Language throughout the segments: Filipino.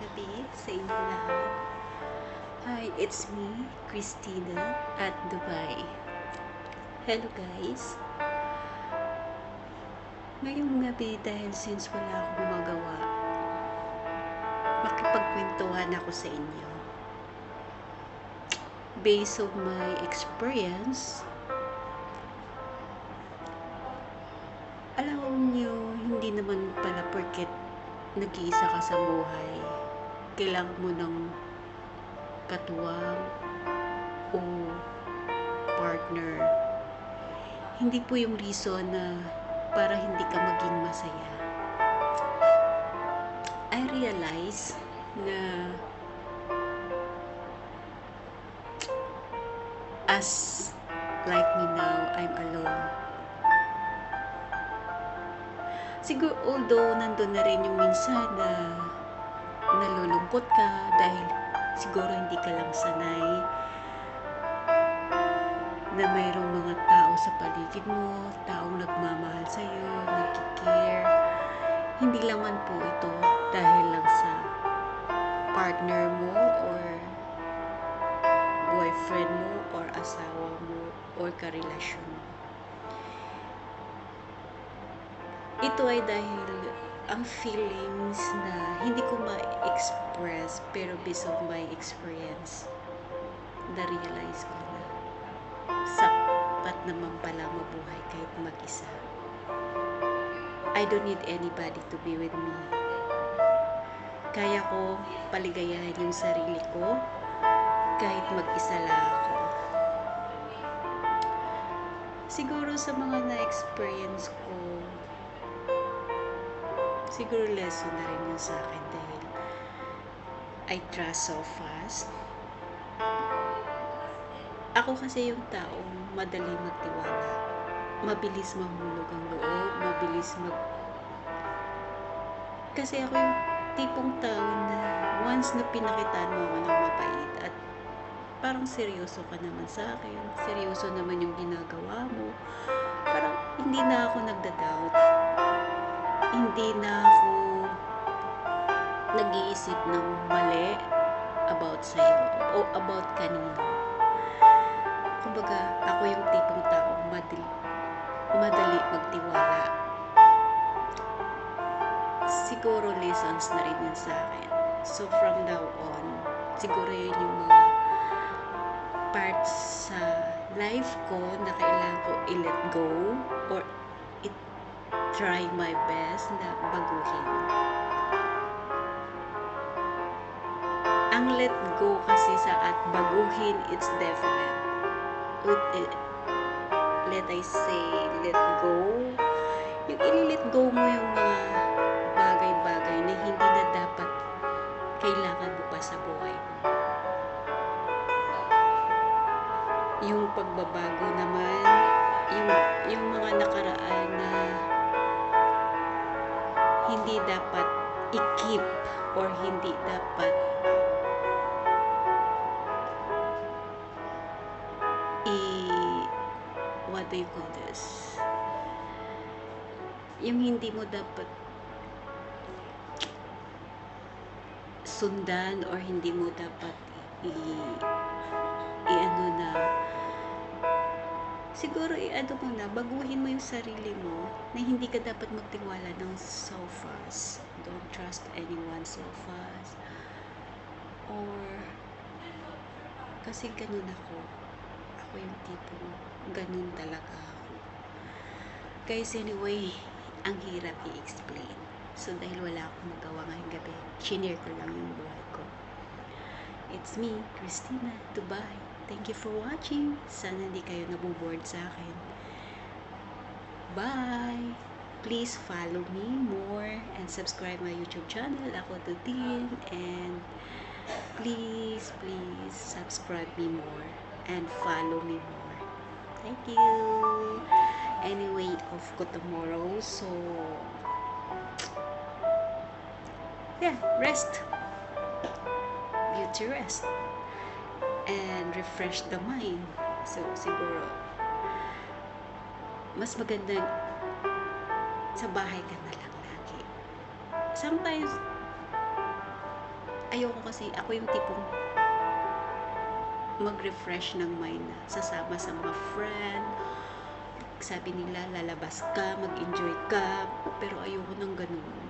gabi sa inyong lahat. Hi, it's me, Christina at Dubai. Hello guys. Ngayong gabi dahil since wala akong magawa, makipagkwentuhan ako sa inyo. Based on my experience, alam niyo, hindi naman pala porket nag-iisa ka sa buhay, kailangan mo ng katuwang o partner. Hindi po yung reason na para hindi ka maging masaya. I realize na as like me now, I'm alone. Siguro, although nandun na rin yung minsan na nalulungkot ka dahil siguro hindi ka lang sanay na mayroong mga tao sa paligid mo, taong nagmamahal sa'yo, nagkikare. Hindi naman po ito dahil lang sa partner mo or boyfriend mo or asawa mo or karelasyon mo. Ito ay dahil ang feelings na hindi ko ma-express pero based on my experience, na-realize ko na sapat naman pala mabuhay kahit mag-isa. I don't need anybody to be with me. Kaya ko paligayahin yung sarili ko kahit mag-isa lang ako. Siguro sa mga na-experience ko, siguro lesson na rin yun sa akin dahil I trust so fast. Ako kasi yung taong madali magtiwala. Mabilis mahulog ang loob, mabilis Kasi ako yung tipong tao na once na pinakitaan mo ako ng mapait at parang seryoso ka naman sa akin, seryoso naman yung ginagawa mo, parang hindi na ako nagda-doubt. Hindi na ako nag-iisip ng mali about sa'yo o about kanino. Kumbaga, ako yung tipong taong madali magtiwala. Siguro lessons na rin yun sa akin. So from now on, siguro yun yung mga parts sa life ko na kailangan ko i-let go or try my best na baguhin. Ang let go kasi sa at baguhin, it's different. Let I say, let go. Yung i-let go mo yung mga bagay-bagay na hindi na dapat kailangan mo pa sa buhay mo. Yung pagbabago naman, yung mga nakaraan na hindi dapat i-keep or hindi dapat what do you call this? Yung hindi mo dapat sundan or hindi mo dapat i-ano na siguro i-ano mo na, baguhin mo yung sarili mo na hindi ka dapat magtiwala ng so fast. Don't trust anyone so fast. Or kasi ganun ako. Ako yung tipong ganun talaga ako. Guys, anyway, ang hirap i-explain. So, dahil wala akong magawa ngayong gabi, shinare ko lang yung buhay ko. It's me, Christina, Dubai. Thank you for watching. Sana hindi kayo naboboard sa akin. Bye! Please follow me more and subscribe my YouTube channel. Ako to din. And please subscribe me more and follow me more. Thank you! Anyway, off ko tomorrow. So, yeah, rest. Beauty rest. And refresh the mind. So, siguro, mas maganda sa bahay ka na lang lagi. Sometimes, ayoko kasi, ako yung tipong mag-refresh ng mind na sasama sa mga friend. Sabi nila, lalabas ka, mag-enjoy ka, pero ayoko ng ganun.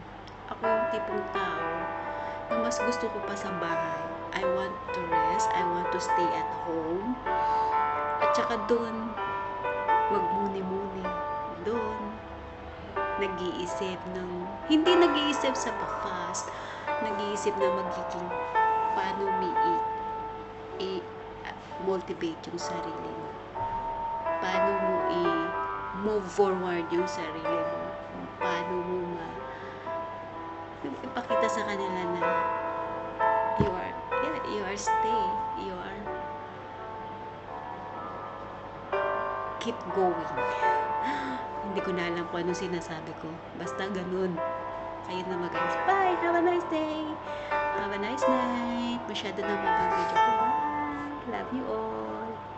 Ako yung tipong tao na mas gusto ko pa sa bahay. I want to rest, I want to stay at home. At saka doon, magmuni-muni. Doon, nag-iisip ng, hindi nag-iisip sa bakas, nag-iisip na magiging paano motivate yung sarili mo. Paano mo move forward yung sarili mo. Paano mo ipakita sa kanila na you are stay, you are keep going. Hindi ko na alam kung anong sinasabi ko. Basta ganun. Kayo na mag-ayos. Bye! Have a nice day! Have a nice night! Masyado na mag-video ko. Bye! Love you all!